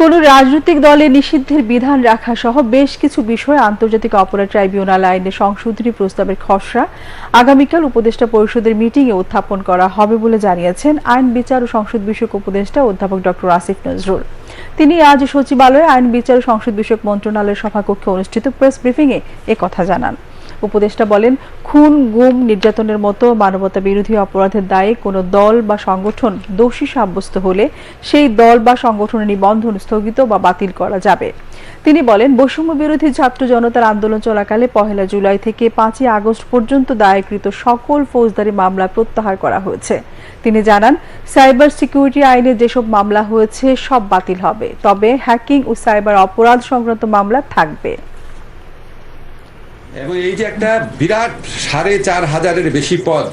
কোনো রাজনৈতিক দলে নিষিদ্ধের বিধান রাখা সহ বেশ কিছু বিষয়ে আন্তর্জাতিক অপরাধ ট্রাইব্যুনাল আইনে সংশোধনী প্রস্তাবের খসড়া আগামীকাল উপদেষ্টা পরিষদের মিটিংয়ে উত্থাপন করা হবে বলে জানিয়েছেন আইন বিচার ও সংসদ বিষয়ক উপদেষ্টা অধ্যাপক ডক্টর আসিফ নজরুল। তিনি আজ সচিবালয়ে আইন বিচার ও সংসদ বিষয়ক মন্ত্রণালয়ের সভাকক্ষে অনুষ্ঠিত প্রেস ব্রিফিংয়ে একথা জানান। উপদেষ্টা বলেন, খুন, গুম, নির্যাতনের মতো মানবতা বিরোধী অপরাধের দায়ে কোনো দল বা সংগঠন দোষী সাব্যস্ত হলে সেই দল বা সংগঠনের নিবন্ধন স্থগিত বা বাতিল করা যাবে। তিনি বলেন, বৈষম্য বিরোধী ছাত্র জনতার আন্দোলন চলাকালে 1 জুলাই থেকে 5 আগস্ট পর্যন্ত দায়েরকৃত সকল ফৌজদারি মামলা প্রত্যাহার করা হয়েছে। তিনি জানান, সাইবার সিকিউরিটি আইনে যেসব মামলা হয়েছে সব বাতিল হবে, তবে হ্যাকিং ও সাইবার অপরাধ সংক্রান্ত মামলা থাকবে। এবং এই যে একটা বিরাট 4,500-এর বেশি পদ,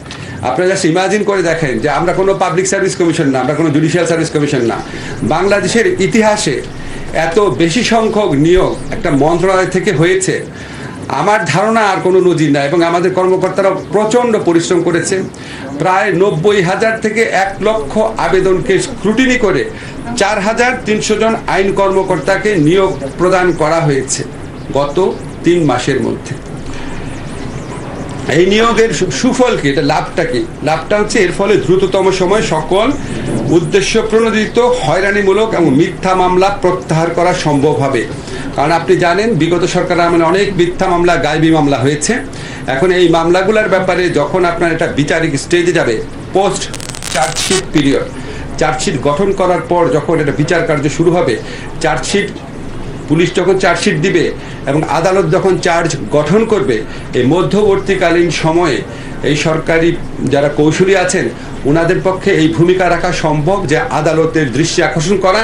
আপনারা জাস্ট ইমাজিন করে দেখেন যে আমরা কোনো পাবলিক সার্ভিস কমিশন না, আমরা কোনো জুডিশিয়াল সার্ভিস কমিশন না। বাংলাদেশের ইতিহাসে এত বেশি সংখ্যক নিয়োগ একটা মন্ত্রণালয় থেকে হয়েছে আমার ধারণা আর কোনো নজির নাই। এবং আমাদের কর্মকর্তারা প্রচণ্ড পরিশ্রম করেছে। প্রায় 90,000 থেকে 1 লক্ষ আবেদনকে স্ক্রুটিনি করে 4,300 জন আইন কর্মকর্তাকে নিয়োগ প্রদান করা হয়েছে গত 3 মাসের মধ্যে। এই নিয়োগের সুফল কি, এটা লাভটা কি? লাভটা হচ্ছে এর ফলে দ্রুততম সময়ে সকল উদ্দেশ্য প্রণোদিত হয়রানিমূলক এবং মিথ্যা মামলা প্রত্যাহার করা সম্ভব হবে। কারণ আপনি জানেন, বিগত সরকার আমলে অনেক মিথ্যা মামলা, গায়েবী মামলা হয়েছে। এখন এই মামলাগুলোর ব্যাপারে যখন আপনার একটা বিচারিক স্টেজে যাবে, পোস্ট চার্জশিট পিরিয়ড, চার্জশিট গঠন করার পর যখন এটা বিচার কার্য শুরু হবে, চার্জশিট পুলিশ যখন চার্জশিট দিবে এবং আদালত যখন চার্জ গঠন করবে, এই মধ্যবর্তীকালীন সময়ে এই সরকারি যারা কৌশলী আছেন ওনাদের পক্ষে এই ভূমিকা রাখা সম্ভব যে আদালতের দৃষ্টি আকর্ষণ করা